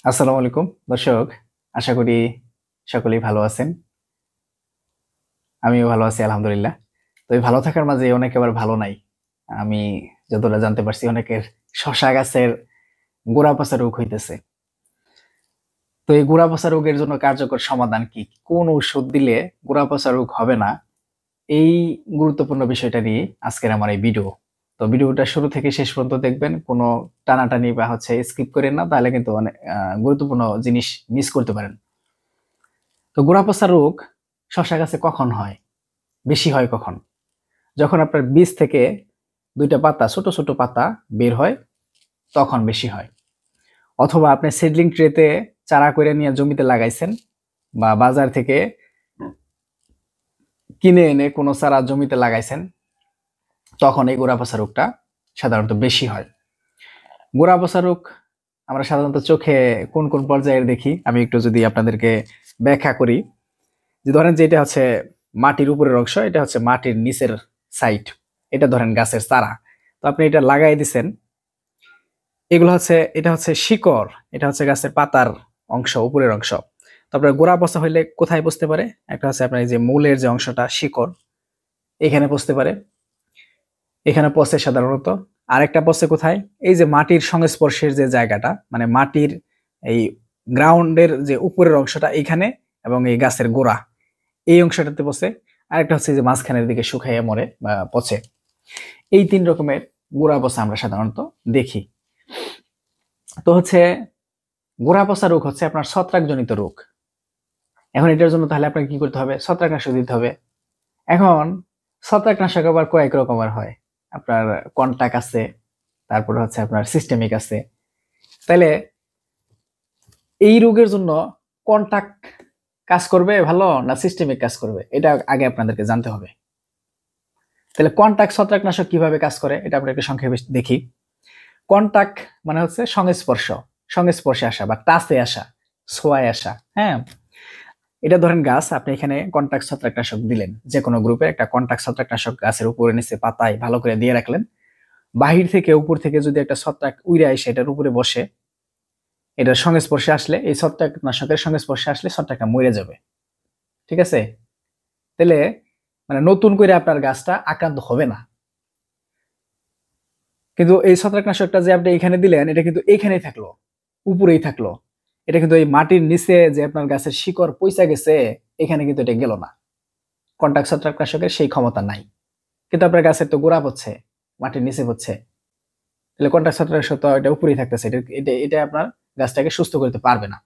আসসালামু আলাইকুম দর্শক, আশা করি সকলেই ভালো আছেন। আমিও ভালো আছি আলহামদুলিল্লাহ। তো এই ভালো থাকার মাঝে অনেকে আবার ভালো নাই। আমি যতটা জানতে পারছি অনেকের শশা গাছের গোড়া পচা রোগ হইতেছে। তো এই গোড়া পচা রোগের জন্য কার্যকর সমাধান কি? কোন ঔষধ দিলে গোড়া পচা রোগ হবে না? এই গুরুত্বপূর্ণ বিষয়টা নিয়ে আজকের আমার এই ভিডিও। তো ভিডিওটা শুরু থেকে শেষ পর্যন্ত দেখবেন, কোনো টানাটানি বা স্কিপ করেন না, তাহলে কিন্তু অনেক গুরুত্বপূর্ণ জিনিস মিস করতে পারেন। তো গোড়া পচা রোগ শশা গাছে কখন হয়? বেশি হয় কখন? যখন আপনার বীজ থেকে দুইটা পাতা, ছোট ছোট পাতা বের হয়, তখন বেশি হয়। অথবা আপনি সিডলিং ট্রেতে চারা করে নিয়ে জমিতে লাগাইছেন, বা বাজার থেকে কিনে এনে কোনো চারা জমিতে লাগাইছেন, তখন এই গোড়া পচা রোগটা সাধারণত বেশি হয়। গোড়া পচা রোগ আমরা সাধারণত চোখে কোন কোন পর্যায়ের দেখি, আমি একটু যদি আপনাদেরকে ব্যাখ্যা করি। যে ধরেন যে এটা হচ্ছে মাটির উপরের অংশ, এটা হচ্ছে মাটির নিচের সাইড, এটা ধরেন গাছের চারা। তো আপনি এটা লাগাই দিছেন, এটা হচ্ছে শিকড়, এটা হচ্ছে গাছের পাতার অংশ, উপরের অংশ। তারপরে গোড়া পচা হইলে কোথায় পচতে পারে? একটা হচ্ছে আপনার এই যে মূলের যে অংশটা, শিকড়, এখানে পচতে পারে, এখানে পচে সাধারণত। আরেকটা পচে কোথায়? এই যে মাটির সংস্পর্শের যে জায়গাটা, মানে মাটির এই গ্রাউন্ডের যে উপরের অংশটা এখানে, এবং এই গাছের গোড়া এই অংশটাতে পচে। আরেকটা হচ্ছে যে মাঝখানের দিকে শুকাইয়া মরে বা পচে। এই তিন রকমের গোড়া পচা আমরা সাধারণত দেখি। তো গোড়া পচা রোগ হচ্ছে আপনার ছত্রাকজনিত রোগ। এখন এটার জন্য তাহলে আপনাকে কি করতে হবে? ছত্রাকনাশক দিতে হবে। এখন ছত্রাকনাশক আবার কয়েক রকমের হয়। আপনার কন্টাক আছে, তারপরে হচ্ছে আপনার সিস্টেমিক আছে। তাইলে এই রোগের জন্য কন্টাক কাজ করবে ভালো না সিস্টেমিক কাজ করবে, এটা আগে আপনাদেরকে জানতে হবে। তাহলে কন্টাক ছত্রাকনাশক কিভাবে কাজ করে এটা আমরা একটু সংক্ষেপে দেখি। কন্টাক মানে হচ্ছে সংস্পর্শ, সংস্পর্শে আসা বা টাচে আসা, ছোঁয়ায় আসা। হ্যাঁ, এটা ধরেন গাছ, আপনি এখানে কন্টাক্ট ছত্রাকনাশক দিলেন, যে কোনো গ্রুপে একটা কন্টাক্ট ছত্রাকনাশক গাছের উপরে নিচে পাতায় ভালো করে দিয়ে রাখলেন। বাহির থেকে উপর থেকে যদি একটা ছত্রাক উড়ে এসে এটার উপরে বসে, এটার সংস্পর্শে আসলে, এই ছত্রাকনাশকের সংস্পর্শে আসলে ছত্রাকটা মরে যাবে। ঠিক আছে? তাহলে মানে নতুন করে আপনার গাছটা আক্রান্ত হবে না। কিন্তু এই ছত্রাকনাশকটা যে আপনি এখানে দিলেন, এটা কিন্তু এখানেই থাকলো, উপরেই থাকলো। এটা কিন্তু এই মাটির নিচে যে আপনার গাছের শিকড় পয়সা গেছে, এখানে কিন্তু এটা গেল না। কন্টাক্ট ছত্রাকনাশকের সেই ক্ষমতা নাই। কিন্তু আপনার গাছের তো গোড়া হচ্ছে, মাটির নিচে হচ্ছে, তাহলে কন্টাক্ট ছত্রাকনাশক তো এটা উপরেই থাকতেছে, এটা এটা এটা আপনার গাছটাকে সুস্থ করতে পারবে না।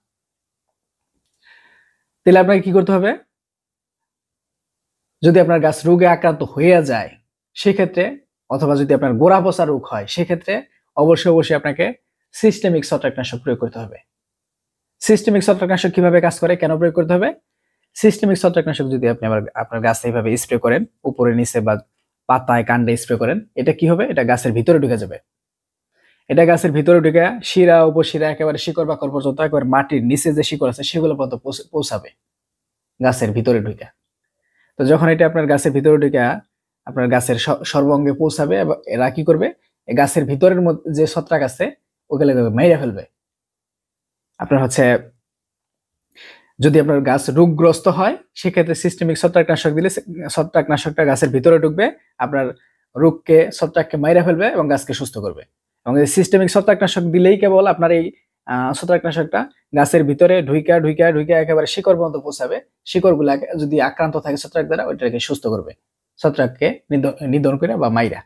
তাহলে আপনাকে কি করতে হবে? যদি আপনার গাছ রোগে আক্রান্ত হয়ে যায় সেক্ষেত্রে, অথবা যদি আপনার গোড়া পচা রোগ হয় সেক্ষেত্রে, অবশ্যই অবশ্যই আপনাকে সিস্টেমিক ছত্রাকনাশক প্রয়োগ করতে হবে। সিস্টেমিক ছত্রাকনাশক কিভাবে কাজ করে, কেন প্রয়োগ করতে হবে? সিস্টেমিক ছত্রাকনাশক যদি আপনি আবার আপনার গাছে এইভাবে স্প্রে করেন, উপরে নিচে বা পাতায় কাণ্ডে স্প্রে করেন, এটা কি হবে? এটা গাছের ভিতরে ঢুকে যাবে। এটা গাছের ভিতরে ঢুকে শিরা উপশিরা একেবারে শিকড় বাকড় পর্যন্ত, একেবারে মাটির নিচে যে শিকড় আছে সেগুলো পর্যন্ত পৌঁছাবে গাছের ভিতরে ঢুকে। তো যখন এটা আপনার গাছের ভিতরে ঢুকে আপনার গাছের সর্বাঙ্গে পৌঁছাবে, এরা কি করবে? গাছের ভিতরের মধ্যে যে ছত্রাক আছে ওগুলো মেরে ফেলবে। আপনার যদি আপনার গাছ রোগগ্রস্ত হয় সেক্ষেত্রে সিস্টেমিক ছত্রাকনাশক দিলে ছত্রাকনাশকটা গাছের ভিতরে ঢুকবে, আপনার ছত্রাককে মাইরা ফেলবে এবং গাছকে সুস্থ করবে। এবং এই সিস্টেমিক ছত্রাকনাশক দিলেই কেবল আপনার এই ছত্রাকনাশকটা গাছের ভিতরে ঢুইকা ঢুইকা ঢুইকা একেবারে শিকড় পর্যন্ত পৌঁছাবে। শিকড়গুলা যদি আক্রান্ত থাকে ছত্রাক দ্বারা, ওইটাকে সুস্থ করবে, ছত্রাককে নিধন করে বা মাইরা।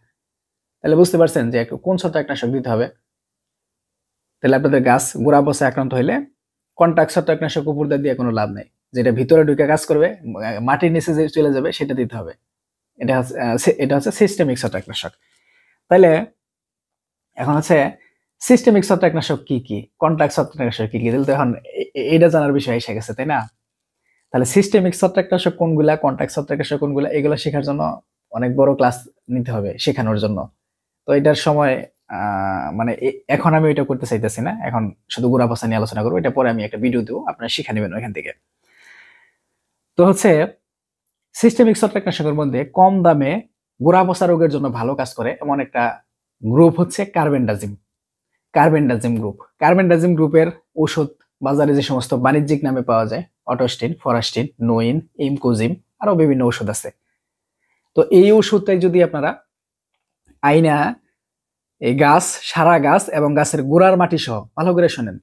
তাহলে বুঝতে পারছেন যে কোন ছত্রাকনাশক দিতে হবে। তাহলে আপনাদের গাছ গোড়া পচা আক্রান্ত হইলে কন্টাক্ট ছত্রাকনাশক উপর দিয়ে কোনো লাভ নেই, যেটা ভিতরে ঢুকে কাজ করবে, মাটির নিচে যে চলে যাবে সেটা দিতে হবে। এটা হচ্ছে সিস্টেমিক ছত্রাকনাশক। তাহলে এখন সিস্টেমিক ছত্রাকনাশক কি কি, কন্টাক্ট ছত্রাকনাশক কি কি, তাহলে তো এখন এটা জানার বিষয় এসে গেছে, তাই না? তাহলে সিস্টেমিক ছত্রাকনাশক কোনগুলা, কন্টাক্ট ছত্রাকনাশক কোনগুলা, এগুলো শেখার জন্য অনেক বড় ক্লাস নিতে হবে শেখানোর জন্য। তো এটার সময় মানে এখন আমি এটা করতে চাইতেছি না, এখন শুধু গোড়া পচা নিয়ে আলোচনা করবো, এটা পরে আমি একটা ভিডিও দেবো, আপনারা শিখে নেবেন ওইখান থেকে। তো সিস্টেমিক ছত্রাকনাশকের মধ্যে কম দামে গোড়া পচা রোগের জন্য ভালো কাজ করে এমন একটা গ্রুপ হচ্ছে কার্বেন্ডাজিম। Carbendazim group. কার্বেন্ডাজিম গ্রুপের ওষুধ বাজারে যে সমস্ত বাণিজ্যিক নামে পাওয়া যায়, অটোস্টিন, ফরাস্টিন, নোইন, ইমকোজিম, আরো বিভিন্ন ওষুধ আছে। তো এই ওষুধটাই যদি আপনারা আইনা এই গাছ, সারা গাছ এবং গাছের গোড়ার মাটি সহ, ভালো করে শোনেন,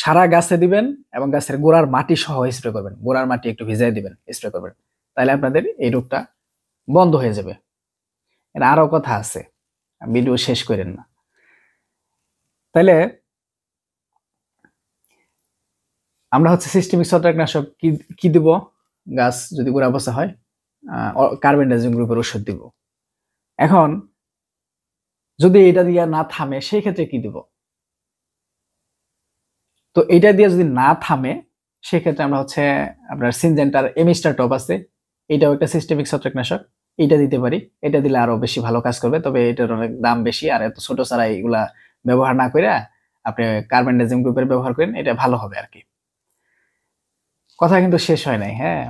সারা গাছে দিবেন এবং গাছের গোড়ার মাটি সহ স্প্রে করবেন, গোড়ার মাটি একটু ভিজাই দিবেন, স্প্রে করবেন, তাহলে আপনাদের এই রোগটা বন্ধ হয়ে যাবে। এর আরো কথা আছে, ভিডিও শেষ করেন না। তাহলে আমরা হচ্ছে সিস্টেমিক ছত্রাকনাশক কি দিব? গাছ যদি গোড়া পচা হয়, কার্বেন্ডাজিম গ্রুপের ওষুধ দিব। এখন যদি এটা দিয়ে না থামে সেই ক্ষেত্রে কি দিব? তো এটা দিয়ে যদি না থামে সেক্ষেত্রে আমরা হচ্ছে আপনার সিনজেন্টার এমিস্টার টপ আছে, এটাও একটা সিস্টেমিক ছত্রাকনাশক, এটা দিতে পারি। এটা দিলে আরো বেশি ভালো কাজ করবে, তবে এটার অনেক দাম বেশি, আর এত ছোট ছাড়া এগুলা ব্যবহার না করে আপনি কার্বেন্ডাজিম গ্রুপের ব্যবহার করেন, এটা ভালো হবে আর কি। কথা কিন্তু শেষ হয় নাই, হ্যাঁ,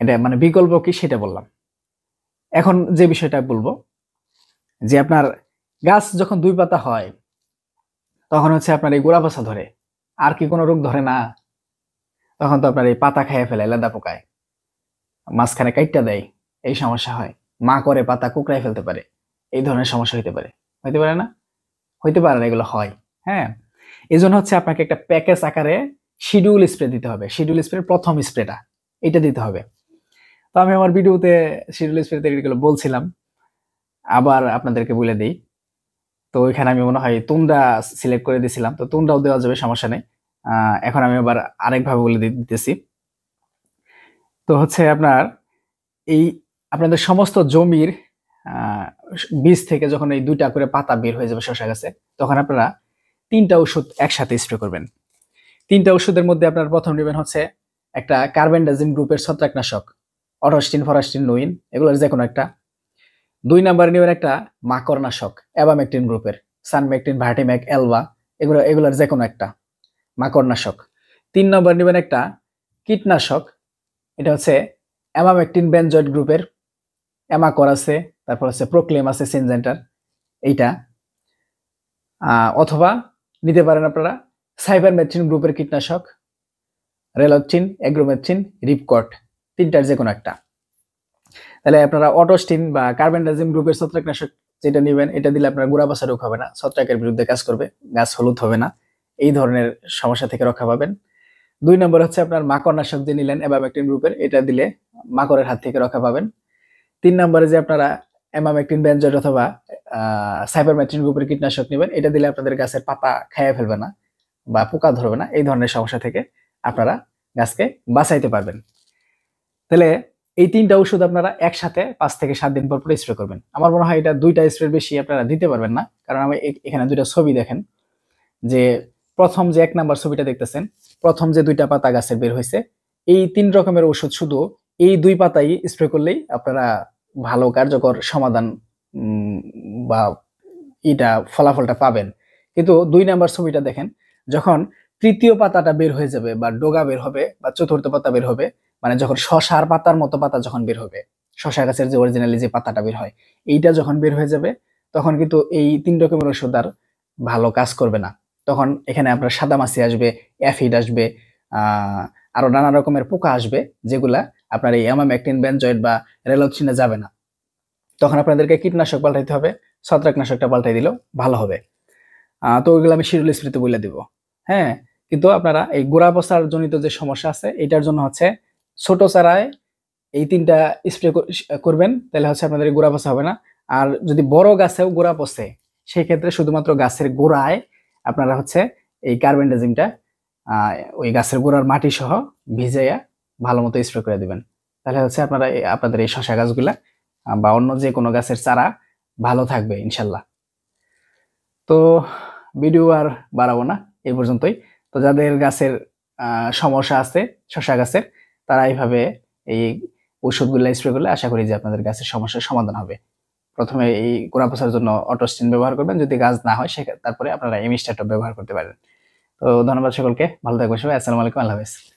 এটা মানে বিকল্প কি সেটা বললাম। এখন যে বিষয়টা বলবো, যে আপনার গাছ যখন 2 পাতা হয় তখন হচ্ছে আপনার এই গোড়া পচা ধরে, আর কি কোনো রোগ ধরে না? তখন তো আপনার এই পাতা খেয়ে ফেলে লেদা পোকায়, মাঝখানে কাইটটা দেয়, এই সমস্যা হয়। মা করে পাতা কুকড়ায় ফেলতে পারে, এই ধরনের সমস্যা হইতে পারে। হইতে পারে না? হইতে পারে না, এগুলো হয়। হ্যাঁ, এই জন্য হচ্ছে আপনাকে একটা প্যাকেজ আকারে শিডিউল স্প্রে দিতে হবে। শিডিউল স্প্রে প্রথম স্প্রেটা এটা দিতে হবে। তো আমি আমার ভিডিওতে শিডিউল স্প্রে এগুলো বলছিলাম, আবার আপনাদেরকে বলে দিই। তো ওইখানে আমি মনে হয় তুন্ডা সিলেক্ট করে দিয়েছিলাম, তো তুন্ডাও দেওয়া যাবে, সমস্যা নেই। এখন আমি আবার আরেকভাবে বলে দিতেছি। তো হচ্ছে আপনার এই আপনাদের সমস্ত জমির বীজ থেকে যখন এই 2টা করে পাতা বের হয়ে যাবে শসা গাছে, তখন আপনারা 3টা ওষুধ একসাথে স্প্রে করবেন। 3টা ওষুধের মধ্যে আপনার প্রথম নেবেন হচ্ছে একটা কার্বেন্ডাজিম গ্রুপের ছত্রাকনাশক, অটোস্টিন, ফরাস্টিন, নোইন, এগুলোর যে কোনো একটা। 2 নম্বরে নেবেন একটা মাকড়নাশক, অ্যাবামেকটিন গ্রুপের, সানমেকটিন, ভার্টিম্যাক, এলভা, এগুলোর যে কোনো একটা মাকড়নাশক। 3 নম্বর নেবেন একটা কীটনাশক, এটা হচ্ছে অ্যামামেকটিন বেনজয়েড গ্রুপের, অ্যামাকর আছে, তারপর হচ্ছে প্রোক্লেম আছে, সিনজেন্টার, এইটা। অথবা নিতে পারেন আপনারা সাইবারমেথ্রিন গ্রুপের কীটনাশক, রেলথ্রিন, এগ্রোমেথ্রিন, রিপকট, 3টার যে কোনো একটা। তাহলে আপনারা অটোস্টিন বা কার্বেন্ডাজিম গ্রুপের ছত্রাকনাশক যেটা নেবেন, এটা দিলে আপনার গোড়া পচা রোগ হবে না, ছত্রাকের বিরুদ্ধে কাজ করবে, গাছ হলুদ হবে না, এই ধরনের সমস্যা থেকে রক্ষা পাবেন। 2 নম্বর হচ্ছে আপনার মাকড়নাশক যে নিলেন অ্যাবামেকটিন গ্রুপের, এটা দিলে মাকড়ের হাত থেকে রক্ষা পাবেন। 3 নম্বরে যে আপনারা অ্যামামেকটিন বেনজয়েড অথবা সাইবারমেথ্রিন গ্রুপের কীটনাশক নেবেন, এটা দিলে আপনাদের গাছের পাতা খেয়ে ফেলবে না বা পোকা ধরবে না, এই ধরনের সমস্যা থেকে আপনারা গাছকে বাঁচাইতে পারবেন। তাহলে এই 3টা ওষুধ আপনারা একসাথে 5 থেকে 7 দিন পর পর স্প্রে করবেন। আমার মনে হয় এটা 2টা স্প্রে বেশি আপনারা দিতে পারবেন না, কারণ আমি এখানে 2টা ছবি দেখেন, যে প্রথম যে 1 নাম্বার ছবিটা দেখতেছেন, প্রথম যে 2টা পাতা গাছের বের হয়েছে, এই 3 রকমের ওষুধ শুধু এই 2 পাতাই স্প্রে করলেই আপনারা ভালো কার্যকর সমাধান বা এটা ফলাফলটা পাবেন। কিন্তু 2 নাম্বার ছবিটা দেখেন, যখন 3য় পাতাটা বের হয়ে যাবে বা ডগা বের হবে বা 4র্থ পাতা বের হবে, মানে যখন শশার পাতার মতো পাতা যখন বের হবে, শশা গাছের যে অরিজিনালি যে পাতাটা বের হয়, এইটা যখন বের হয়ে যাবে, তখন কিন্তু এই 3 রকমের ওষুধ আর ভালো কাজ করবে না। তখন এখানে আপনার সাদামাছি আসবে, অ্যাফিড আসবে, আরো নানা রকমের পোকা আসবে, যেগুলা আপনার এই অ্যামামেকটিন বেনজয়েড বা রেলথ্রিনে যাবে না। তখন আপনাদেরকে কীটনাশক পাল্টাইতে হবে, ছত্রাকনাশকটা পাল্টাই দিলেও ভালো হবে। তো ওইগুলো আমি শিডিউল স্প্রেতে বলে দিব। হ্যাঁ, কিন্তু আপনারা এই গোড়া পচার জনিত যে সমস্যা আছে, এটার জন্য হচ্ছে ছোট চারায় এই 3টা স্প্রে করবেন, তাহলে হচ্ছে আপনাদের গোড়া পচা হবে না। আর যদি বড় গাছেও গোড়া পচে, সেই ক্ষেত্রে শুধুমাত্র গাছের গোড়ায় আপনারা হচ্ছে এই কার্বেন্ডাজিমটা ওই গাছের গোড়ার মাটি সহ ভিজাইয়া ভালো মতো স্প্রে করে দিবেন। তাহলে হচ্ছে আপনারা আপনাদের এই শসা গাছগুলা বা অন্য যে কোনো গাছের চারা ভালো থাকবে ইনশাল্লাহ। তো ভিডিও আর বাড়াবো না, এই পর্যন্তই। তো যাদের গাছের সমস্যা আছে শসা গাছের, তারা এইভাবে এই ওষুধগুলো স্প্রে করলে আশা করি যে আপনাদের গাছের সমস্যার সমাধান হবে। প্রথমে এই গোড়া পচার জন্য অটোস্টিন ব্যবহার করবেন, যদি গাছ না হয় তারপরে আপনারা এমিস্টারটপ ব্যবহার করতে পারেন। তো ধন্যবাদ সকলকে, ভালো থাকবেন সবাই, আসসালামু আলাইকুম, আল্লাহ হাফেজ।